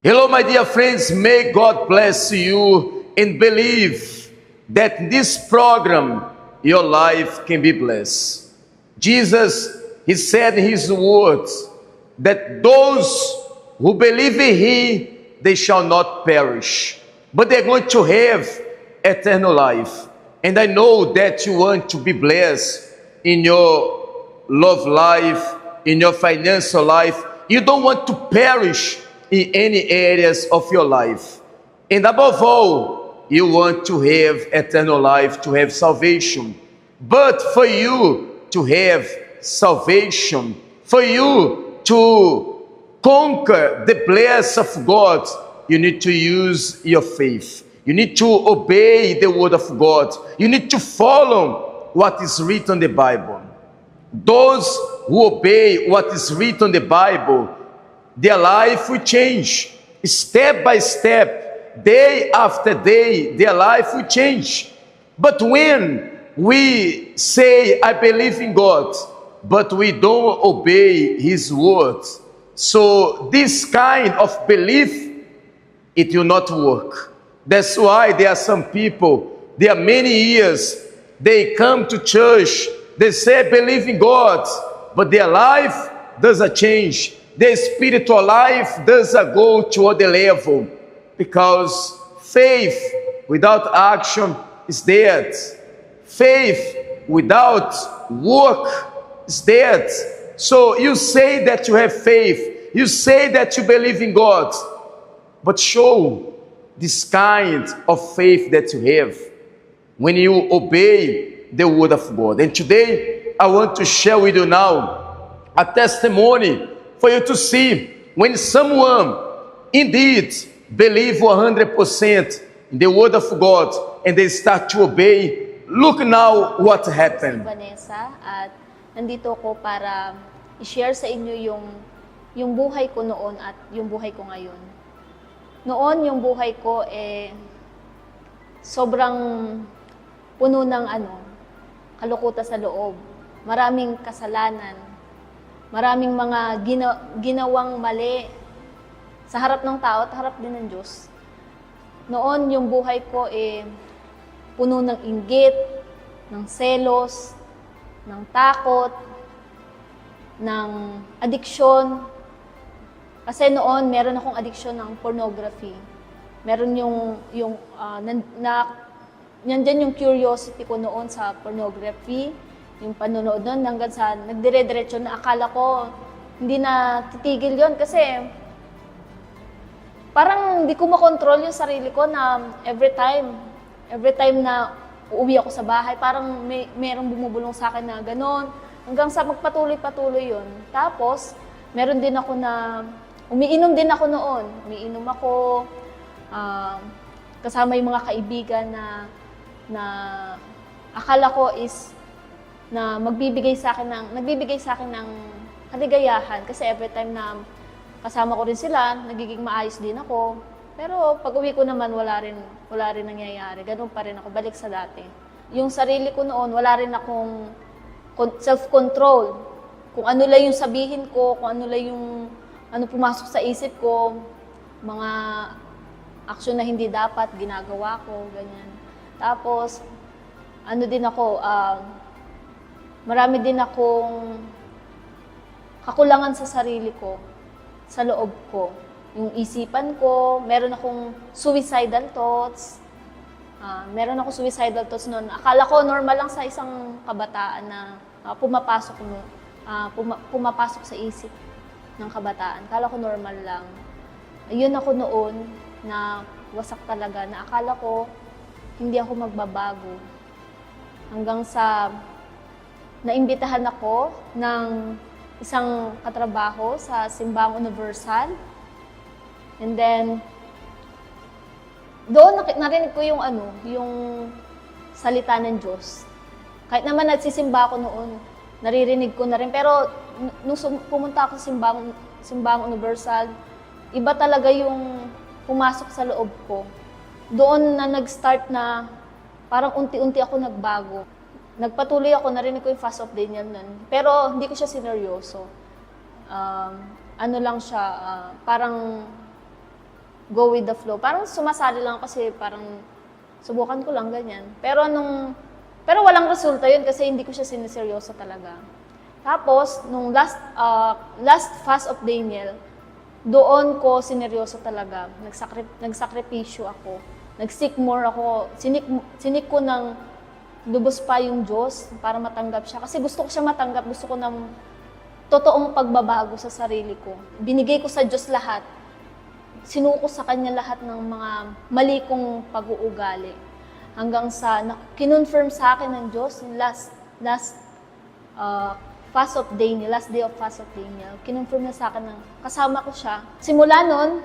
Hello, my dear friends. May God bless you and believe that in this program, your life can be blessed. Jesus, He said in His words that those who believe in Him, they shall not perish, but they're going to have eternal life. And I know that you want to be blessed in your love life, in your financial life. You don't want to perish in any areas of your life. And above all, you want to have eternal life, to have salvation. But for you to have salvation, for you to conquer the blessing of God, you need to use your faith. You need to obey the word of God. You need to follow what is written in the Bible. Those who obey what is written in the Bible, their life will change. Step by step, day after day, their life will change. But when we say, I believe in God, but we don't obey His words, so this kind of belief, it will not work. That's why there are some people, there are many years, they come to church, they say, believe in God, but their life doesn't change. Their spiritual life doesn't go to other level, because faith without action is dead. Faith without work is dead. So you say that you have faith, you say that you believe in God, but show this kind of faith that you have when you obey the word of God. And today I want to share with you now a testimony for you to see when someone indeed believe 100% in the word of God and they start to obey. Look now what happened. Vanessa, at nandito ko para i-share sa inyo yung buhay ko noon at yung buhay ko ngayon. Noon yung buhay ko sobrang puno ng kalukutan sa loob. Maraming kasalanan. Maraming mga ginawang mali sa harap ng tao at harap din ng Diyos. Noon, yung buhay ko puno ng inggit, ng selos, ng takot, ng adiksyon. Kasi noon, meron akong adiksyon ng pornography. Meron nandyan yung curiosity ko noon sa pornography, yung panonood nun, hanggang sa nagdire-diretso na akala ko hindi na titigil yon kasi parang hindi ko makontrol yung sarili ko na every time na uuwi ako sa bahay, parang merong bumubulong sa akin na gano'n, hanggang sa magpatuloy-patuloy yon. Tapos, meron din ako na, umiinom din ako noon. Umiinom ako, kasama yung mga kaibigan na akala ko is na nagbibigay sa akin ng kaligayahan, kasi every time na kasama ko rin sila, nagiging maayos din ako. Pero pag uwi ko naman, wala rin nangyayari. Ganun pa rin ako, balik sa dati. Yung sarili ko noon, wala rin akong self-control. Kung ano lang yung sabihin ko, kung ano lang yung pumasok sa isip ko, mga aksyon na hindi dapat, ginagawa ko, ganyan. Tapos, marami din akong kakulangan sa sarili ko, sa loob ko. Yung isipan ko, meron akong suicidal thoughts. Meron akong suicidal thoughts noon. Akala ko normal lang sa isang kabataan na pumapasok sa isip ng kabataan. Akala ko normal lang. Ayun ako noon na wasak talaga, na akala ko hindi ako magbabago. Hanggang sa naimbitahan ako ng isang katrabaho sa Simbang Universal. And then, doon narinig ko yung salita ng Diyos. Kahit naman nagsisimba ako noon, naririnig ko na rin. Pero nung pumunta ako sa Simbang Universal, iba talaga yung pumasok sa loob ko. Doon na nag-start na parang unti-unti ako nagbago. Nagpatuloy ako, narinig ko yung fast of Daniel nun. Pero hindi ko siya sineryoso. Lang siya, parang go with the flow. Parang sumasali lang kasi parang subukan ko lang ganyan. Pero walang resulta yun kasi hindi ko siya siniseryoso talaga. Tapos, nung last fast of Daniel, doon ko sineryoso talaga. Nagsakripisyo ako. Nag-seek more ako. Sinik ko ng lubos pa yung Diyos para matanggap siya. Kasi gusto ko siya matanggap. Gusto ko ng totoong pagbabago sa sarili ko. Binigay ko sa Diyos lahat. Sinuko sa Kanya lahat ng mga mali kong pag-uugali. Hanggang sa kinonfirm sa akin ng Diyos yung last fast of Daniel, last day of fast of Daniel. Kinonfirm na sa akin ng kasama ko siya. Simula nun,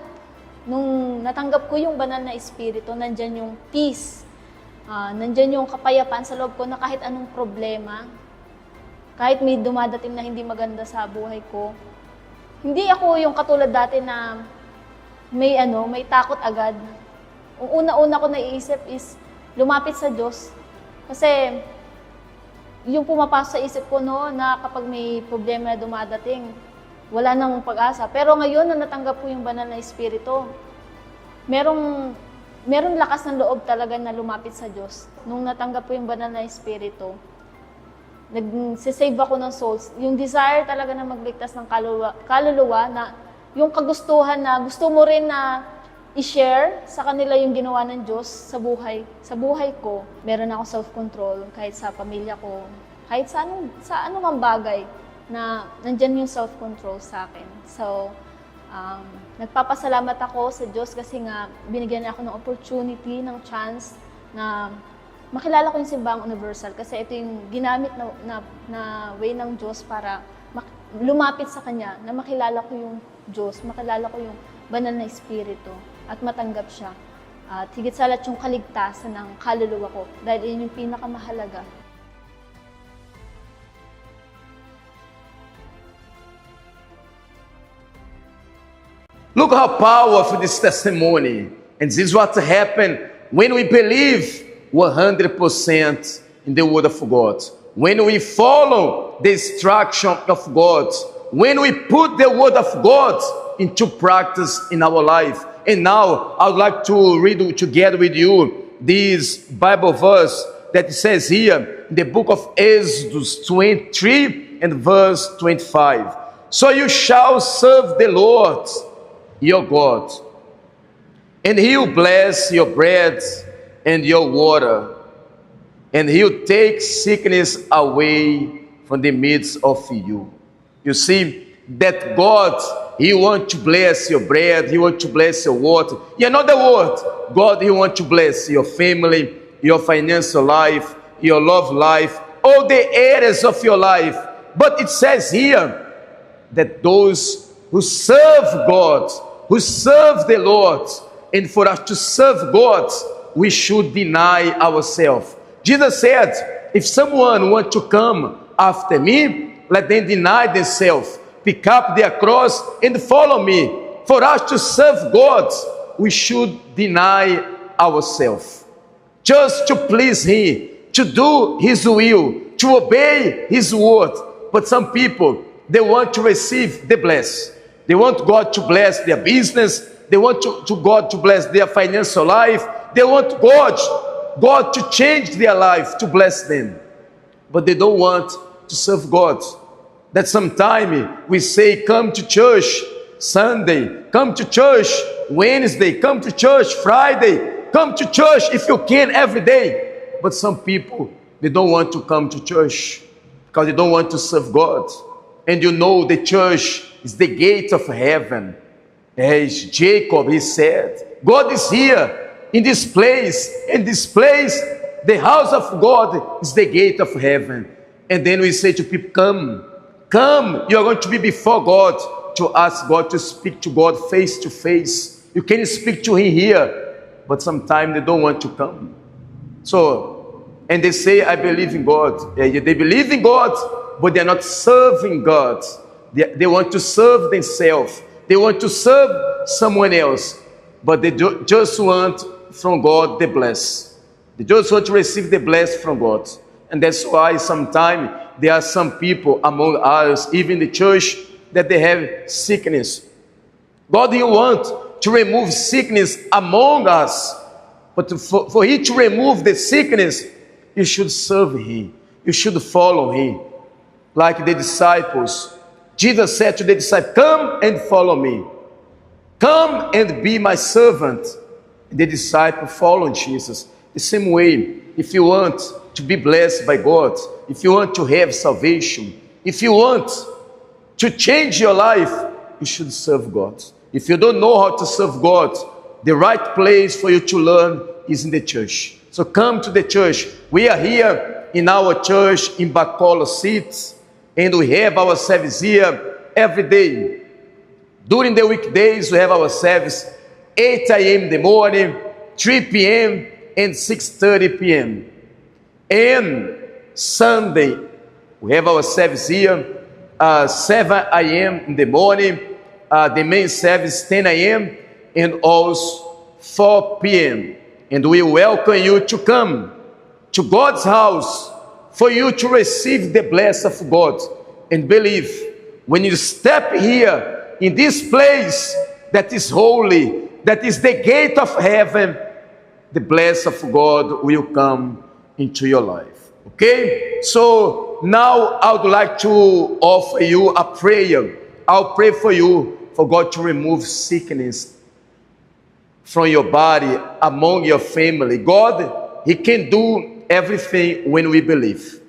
nung natanggap ko yung banal na espiritu, nandyan yung peace. Nandyan yung kapayapaan sa loob ko na kahit anong problema, kahit may dumadating na hindi maganda sa buhay ko, hindi ako yung katulad dati na may takot agad. Ang una-una ko naiisip is lumapit sa Diyos. Kasi yung pumapasok sa isip ko na kapag may problema na dumadating, wala nang pag-asa. Pero ngayon na natanggap ko yung banal na espiritu, merong lakas ng loob talaga na lumapit sa Diyos. Nung natanggap ko yung banal na espiritu, nagsisave ako ng souls. Yung desire talaga na magligtas ng kaluluwa na yung kagustuhan na gusto mo rin na i-share sa kanila yung ginawa ng Diyos sa buhay ko. Meron ako self-control kahit sa pamilya ko, kahit sa anong bagay na nandyan yung self-control sa akin. So, nagpapasalamat ako sa Diyos kasi nga binigyan niya ako ng opportunity, ng chance na makilala ko yung Simbahang Universal kasi ito yung ginamit na way ng Diyos para lumapit sa Kanya, na makilala ko yung Diyos, makilala ko yung banal na espiritu at matanggap siya. At higit sa lahat yung kaligtasan ng kaluluwa ko dahil yun yung pinakamahalaga. Look how powerful this testimony. And this is what happened when we believe 100% in the Word of God. When we follow the instruction of God. When we put the Word of God into practice in our life. And now, I would like to read together with you this Bible verse that says here in the book of Exodus 23 and verse 25. So you shall serve the Lord your God, and He will bless your bread and your water, and He will take sickness away from the midst of you. You see that God, He wants to bless your bread, He wants to bless your water. In another word, God, He wants to bless your family, your financial life, your love life, all the areas of your life. But it says here that those who serve God, who serve the Lord, and for us to serve God, we should deny ourselves. Jesus said, if someone wants to come after me, let them deny themselves, pick up their cross, and follow me. For us to serve God, we should deny ourselves. Just to please Him, to do His will, to obey His word. But some people, they want to receive the blessing. They want God to bless their business. They want God to bless their financial life. They want God to change their life, to bless them. But they don't want to serve God. That sometime we say, come to church Sunday, come to church Wednesday, come to church Friday, come to church if you can every day. But some people, they don't want to come to church because they don't want to serve God. And you know the church is the gate of heaven. As Jacob, he said, God is here in this place. In this place, the house of God is the gate of heaven. And then we say to people, come, you are going to be before God to ask God, to speak to God face to face. You can speak to Him here, but sometimes they don't want to come. So, and they say, I believe in God. They believe in God, but they're not serving God. They want to serve themselves. They want to serve someone else. But they just want from God the bless. They just want to receive the bless from God. And that's why sometimes there are some people among us, even the church, that they have sickness. God, He wants to remove sickness among us. But for He to remove the sickness, you should serve Him. You should follow Him. Like the disciples. Jesus said to the disciples, come and follow me. Come and be my servant. The disciple followed Jesus. The same way, if you want to be blessed by God, if you want to have salvation, if you want to change your life, you should serve God. If you don't know how to serve God, the right place for you to learn is in the church. So come to the church. We are here in our church in Bacola City, and we have our service here every day. During the weekdays, we have our service 8 a.m. in the morning, 3 p.m. and 6:30 p.m. And Sunday, we have our service here 7 a.m. in the morning, the main service 10 a.m. and also 4 p.m. And we welcome you to come to God's house for you to receive the blessing of God. And believe, when you step here in this place that is holy, that is the gate of heaven, the blessing of God will come into your life. Okay? So now I would like to offer you a prayer. I'll pray for you for God to remove sickness from your body, among your family. God, He can do everything when we believe.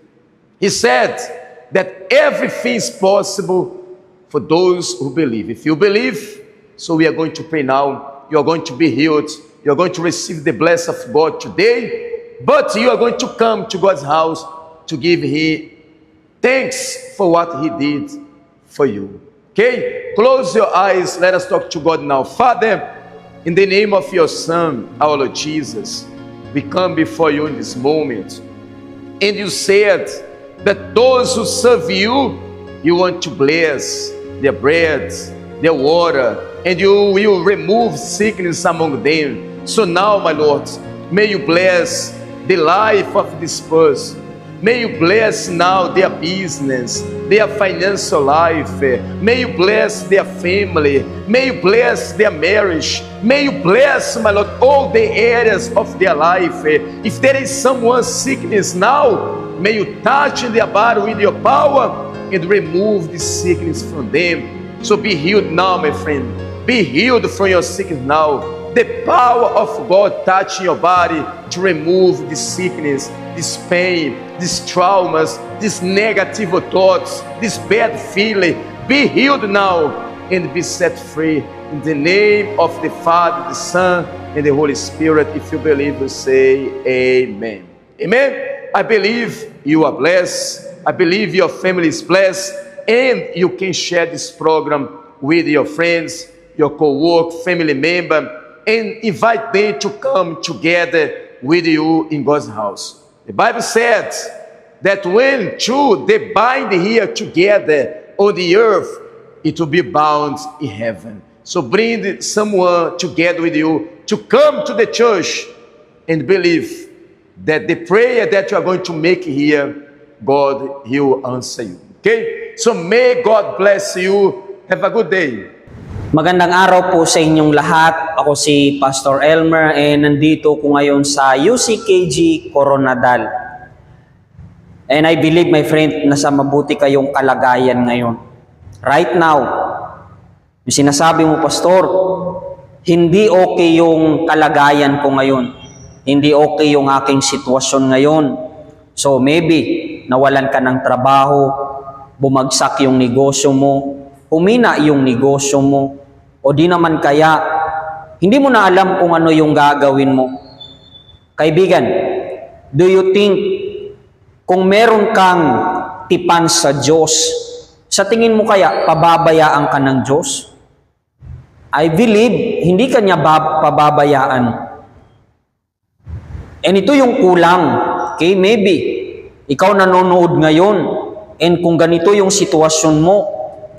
He said that everything is possible for those who believe. If you believe, so we are going to pray now. You are going to be healed. You are going to receive the blessing of God today. But you are going to come to God's house to give Him thanks for what He did for you. Okay? Close your eyes. Let us talk to God now. Father, in the name of your Son, our Lord Jesus, we come before you in this moment. And you said that those who serve you, you want to bless their bread, their water, and you will remove sickness among them. So now, my Lord, may you bless the life of this person. May you bless now their business, their financial life. May you bless their family. May you bless their marriage. May you bless, my Lord, all the areas of their life. If there is someone's sickness now, may you touch their body with your power and remove the sickness from them. So be healed now, my friend. Be healed from your sickness now. The power of God touching your body to remove this sickness, this pain, these traumas, these negative thoughts, this bad feeling. Be healed now and be set free. In the name of the Father, the Son, and the Holy Spirit. If you believe, you say amen. Amen. I believe you are blessed. I believe your family is blessed. And you can share this program with your friends, your co-worker, family member, and invite them to come together with you in God's house. The Bible said that when two they bind here together on the earth, it will be bound in heaven. So bring someone together with you to come to the church and believe that the prayer that you are going to make here, God, He will answer you. Okay? So may God bless you. Have a good day. Magandang araw po sa inyong lahat. Ako si Pastor Elmer and nandito ko ngayon sa UCKG Coronadal. And I believe, my friend, nasa mabuti kayong kalagayan ngayon. Right now, yung sinasabi mo, Pastor, hindi okay yung kalagayan ko ngayon. Hindi okay yung aking sitwasyon ngayon. So maybe, nawalan ka ng trabaho, bumagsak yung negosyo mo, humina yung negosyo mo, o di naman kaya, hindi mo na alam kung ano yung gagawin mo. Kaibigan, do you think kung meron kang tipan sa Diyos, sa tingin mo kaya pababayaan ka ng Diyos? I believe, hindi ka niya pababayaan. And ito yung kulang. Okay, maybe, ikaw nanonood ngayon, and kung ganito yung sitwasyon mo,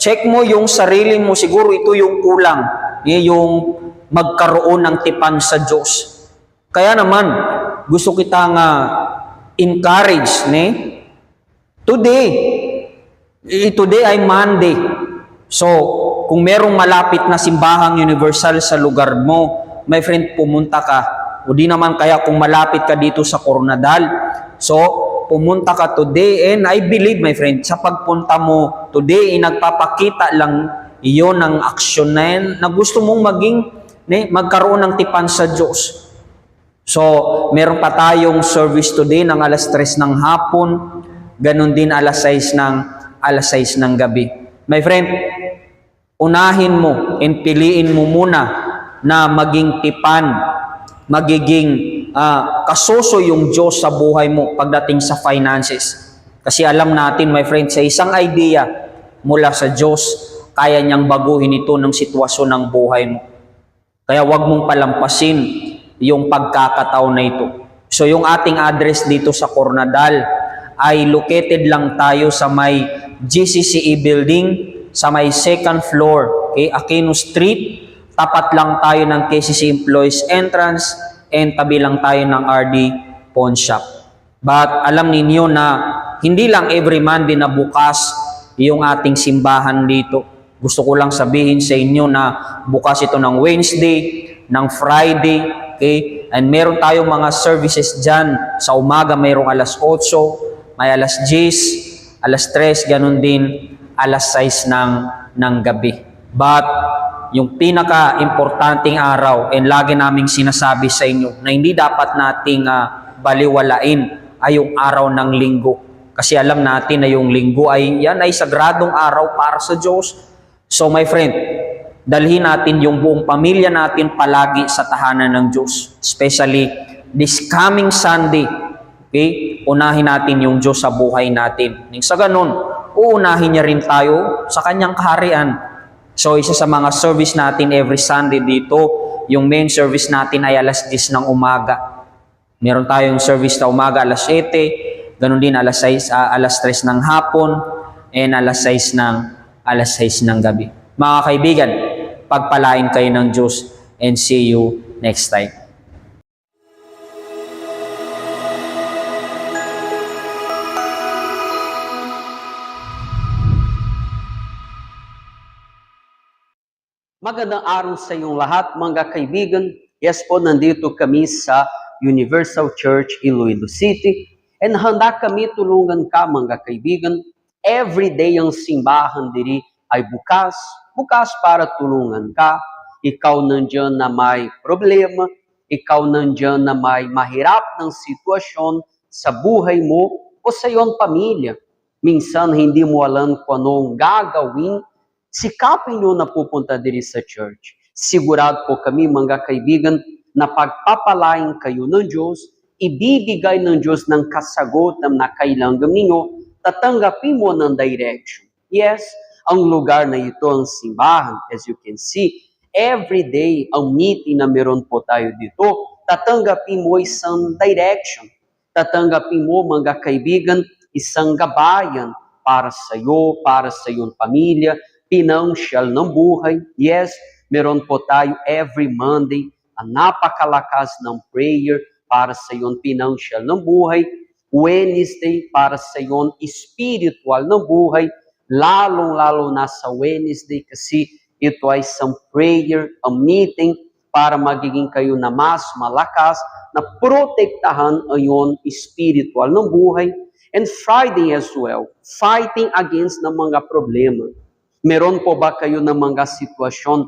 check mo yung sarili mo, siguro ito yung kulang, yung magkaroon ng tipan sa Diyos. Kaya naman, gusto kita nga encourage, today ay Monday. So, kung merong malapit na simbahang universal sa lugar mo, my friend, pumunta ka. O di naman kaya kung malapit ka dito sa Coronadal. So, pumunta ka today, and I believe, my friend, sa pagpunta mo today, nagpapakita lang iyon ng aksyon na yan, na gusto mong magkaroon ng tipan sa Diyos. So, meron pa tayong service today ng alas 3 ng hapon, ganun din alas 6 ng gabi. My friend, unahin mo and piliin mo muna na maging tipan, magiging kasuso yung Diyos sa buhay mo pagdating sa finances. Kasi alam natin, my friend, sa isang idea mula sa Diyos, kaya niyang baguhin ito ng sitwasyon ng buhay mo. Kaya wag mong palampasin yung pagkakataon na ito. So yung ating address dito sa Coronadal ay located lang tayo sa may GCCE building, sa may second floor, okay, Aquino Street. Tapat lang tayo ng KCC Employees Entrance and tabi lang tayo ng RD Pawn Shop. But alam ninyo na hindi lang every Monday na bukas yung ating simbahan dito. Gusto ko lang sabihin sa inyo na bukas ito ng Wednesday, ng Friday, okay? And meron tayong mga services dyan. Sa umaga mayroong alas 8, may alas 10, alas 3, ganun din alas 6 ng gabi. But yung pinaka-importanting araw, and lagi naming sinasabi sa inyo, na hindi dapat nating baliwalain ay yung araw ng linggo. Kasi alam natin na yung linggo ay sagradong araw para sa Diyos. So my friend, dalhin natin yung buong pamilya natin palagi sa tahanan ng Diyos. Especially this coming Sunday. Okay? Unahin natin yung Diyos sa buhay natin. Sa ganun, uunahin niya rin tayo sa kanyang kaharian. So isa sa mga service natin every Sunday dito, yung main service natin ay alas 10 ng umaga. Meron tayong service na umaga alas 7, ganun din alas 3 ng hapon, and alas 6 ng gabi. Mga kaibigan, pagpalain kayo ng Diyos, and see you next time. Magandang araw sa inyong lahat, mga kaibigan. Yes po, nandito kami sa Universal Church Iloilo City. And handa kami tulungan ka, mga kaibigan. Every day ang simbahan diri ay bukas para tulungan ka. Ikaw nandiyan na may problema, ikaw nandiyan na may mahirap ng sitwasyon sa buhay mo o sa iyong pamilya. Minsan hindi mo alam kung anong gagawin. Sikapin nyo na pupunta diri sa church. Sigurado po kami, mga kaibigan, na pagpapalain kayo ng Diyos, ibibigay ng Diyos ng kasagutan na kailangan ninyo, tatanggapin mo ng direction. Yes, ang lugar na ito, ang simbahan, as you can see, every day, ang meeting na meron po tayo dito, tatanggapin mo isang direction. Tatanggapin mo, mga kaibigan, isang gabayan para sa iyo, para sa iyong pamilya, financial ng buhay. Yes, meron po tayo every Monday ang napakalakas ng prayer para sa iyong financial ng buhay. Wednesday para sa iyong spiritual ng buhay. Lalong-lalo na sa Wednesday kasi ito ay isang prayer, a meeting para magiging kayo na mas malakas na protektahan ang iyong spiritual ng buhay. And Friday as well, fighting against ng mga problema. Meron po ba kayo ng mga sitwasyon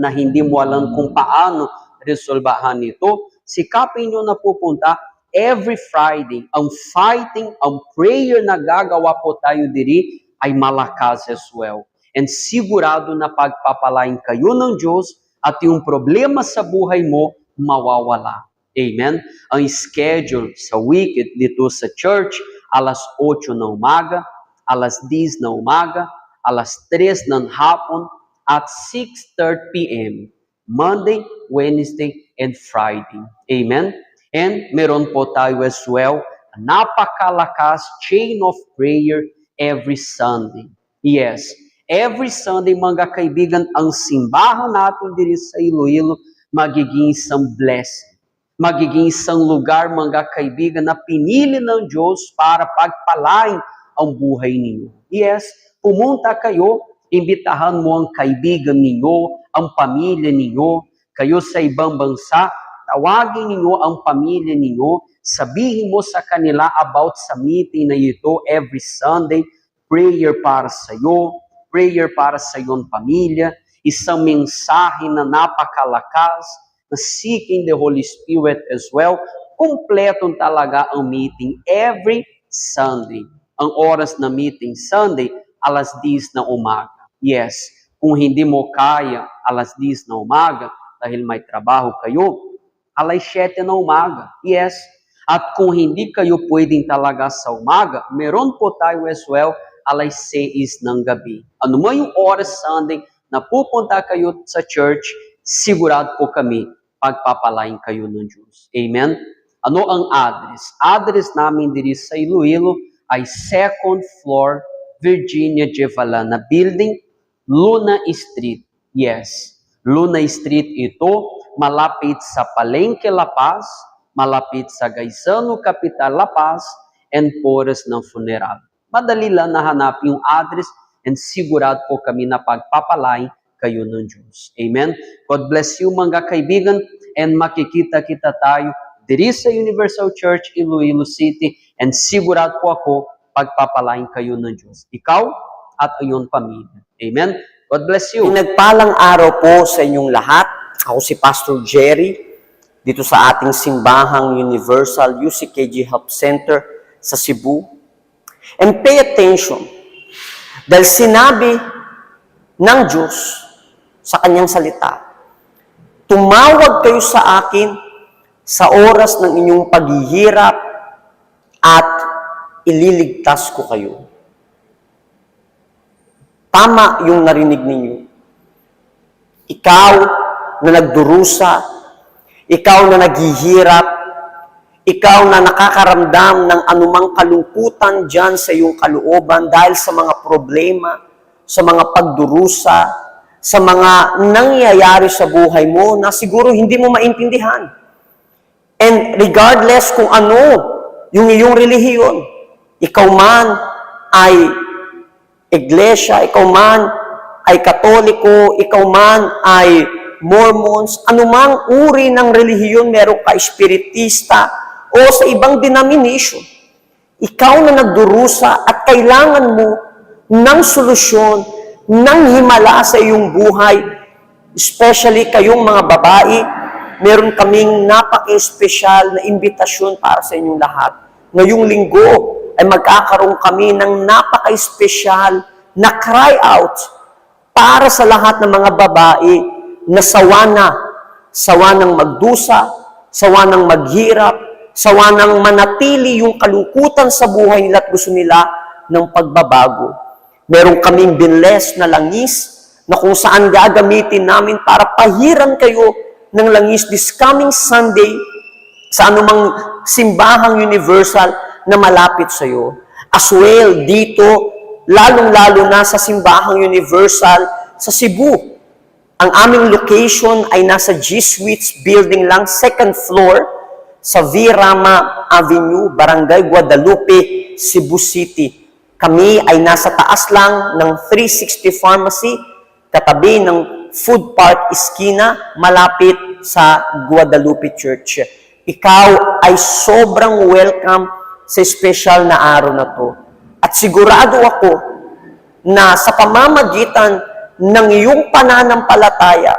na hindi mo alam kung paano resolbahan ito? Sikapin nyo na pupunta every Friday. Ang fighting, ang prayer na gagawa po tayo diri ay malakas as well. And sigurado na pagpapalain kayo ng Diyos at yung problema sa buhay mo mawawala. Amen? Ang schedule sa week dito sa church, alas 8 ng umaga, alas 10 ng umaga, alas 3 ng hapon, at 6:30 p.m. Monday, Wednesday, and Friday. Amen? And meron po tayo as well, napakalakas chain of prayer every Sunday. Yes, every Sunday, mga kaibigan, ang simbahan natin dito sa Iloilo magiging isang blessing. Magiging isang lugar, mga kaibigan, na pinili ng Diyos para pagpalain ang buhay ninyo. Yes, pumunta kayo imbitahan mo ang kaibigan ninyo, ang pamilya ninyo, kayo sa ibang bansa, tawagin ninyo ang pamilya ninyo, sabihin mo sa kanila about sa meeting na ito every Sunday, prayer para sa iyo, prayer para sa iyong pamilya, isang mensahe na napakalakas, na seeking the Holy Spirit as well. Kumpletong talaga ang meeting every Sunday. Ang oras na meeting Sunday, alas 10 na umaga. Yes, kung hindi mo kaya alas 10 na umaga dahil may trabaho kayo, alas 7 na umaga. Yes, at kung hindi kayo pwedeng talaga sa umaga, meron po tayo as well alas 6 ng gabi. Ano mo yung oras Sunday na pupunta kayo sa church, sigurado po kami pagpapalain kayo ng Diyos. Amen? Ano ang address? Address namin dito sa Iloilo ay 2nd floor, Virginia Jevalana Building, Luna Street. Yes, Luna Street ito, malapit sa Palengke, La Paz, malapit sa Gaisano Capital, La Paz, and Forest ng Funeral. Madali lang nahanap yung address and sigurado po kami na pagpapalain kayo ng Diyos. Amen? God bless you mga kaibigan, and makikita-kita tayo diri sa Universal Church Iloilo City, and sigurado po ako pagpapalain kayo ng Diyos. Ikaw at iyong pamilya. Amen? God bless you. Nagpalang araw po sa inyong lahat. Ako si Pastor Jerry, dito sa ating simbahang Universal UCKG Help Center sa Cebu. And pay attention, dahil sinabi ng Diyos sa kanyang salita, tumawag kayo sa akin sa oras ng inyong paghihirap at ililigtas ko kayo. Tama yung narinig ninyo. Ikaw na nagdurusa, ikaw na naghihirap, ikaw na nakakaramdam ng anumang kalungkutan dyan sa iyong kalooban dahil sa mga problema, sa mga pagdurusa, sa mga nangyayari sa buhay mo na siguro hindi mo maintindihan. And regardless kung ano yung iyong relihiyon, ikaw man ay iglesia, ikaw man ay katoliko, ikaw man ay Mormons, anumang uri ng relihiyon, meron ka espiritista o sa ibang denomination, ikaw na nagdurusa at kailangan mo ng solusyon, ng himala sa iyong buhay, especially kayong mga babae, meron kaming napaka-espesyal na imbitasyon para sa inyong lahat. Ngayong linggo ay magkakaroon kami ng napaka-espesyal na cry out para sa lahat ng mga babae na sawa ng magdusa, sawa ng maghirap, sawa ng manatili yung kalungkutan sa buhay nila at gusto nila ng pagbabago. Meron kaming binless na langis na kung saan gagamitin namin para pahiran kayo ng langis this coming Sunday sa anumang simbahang universal na malapit sa iyo. As well, dito, lalong-lalo na sa simbahang universal sa Cebu. Ang aming location ay nasa G Suites building lang, 2nd floor, sa V. Rama Avenue, Barangay Guadalupe, Cebu City. Kami ay nasa taas lang ng 360 Pharmacy, katabi ng Food Park Iskina, malapit sa Guadalupe Church. Ikaw ay sobrang welcome sa special na araw na to. At sigurado ako na sa pamamagitan ng iyong pananampalataya,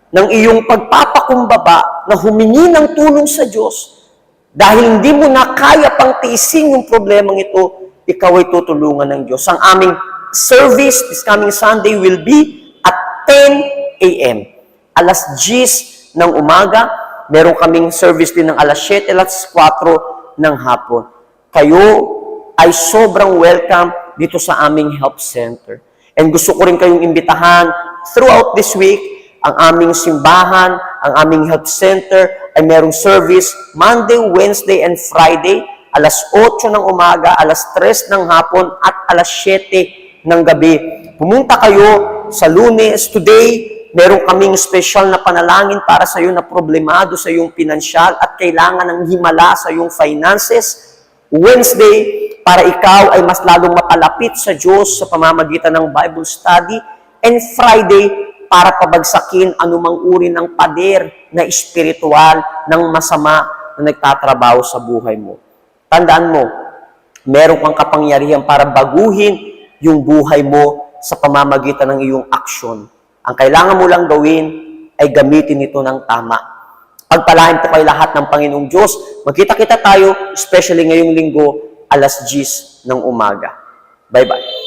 ng iyong pagpapakumbaba na humingi ng tulong sa Diyos, dahil hindi mo na kaya pang tiisin yung problemang ito, ikaw ay tutulungan ng Diyos. Ang aming service this coming Sunday will be at 10 a.m. Alas 10 ng umaga, meron kaming service din ng alas 7 at 4 ng hapon. Kayo ay sobrang welcome dito sa aming help center. And gusto ko rin kayong imbitahan throughout this week, ang aming simbahan, ang aming health center ay merong service Monday, Wednesday, and Friday, alas 8 ng umaga, alas 3 ng hapon, at alas 7 ng gabi. Pumunta kayo sa Lunes. Today, meron kaming special na panalangin para sa iyo na problemado sa iyong pinansyal at kailangan ng himala sa iyong finances. Wednesday, para ikaw ay mas lalong mapalapit sa Diyos sa pamamagitan ng Bible study. And Friday, para pabagsakin anumang uri ng pader na espiritual, ng masama na nagtatrabaho sa buhay mo. Tandaan mo, meron kang kapangyarihan para baguhin yung buhay mo sa pamamagitan ng iyong aksyon. Ang kailangan mo lang gawin ay gamitin ito ng tama. Pagpalain po kayo lahat ng Panginoong Diyos. Magkita-kita tayo, especially ngayong linggo, alas 10 ng umaga. Bye-bye.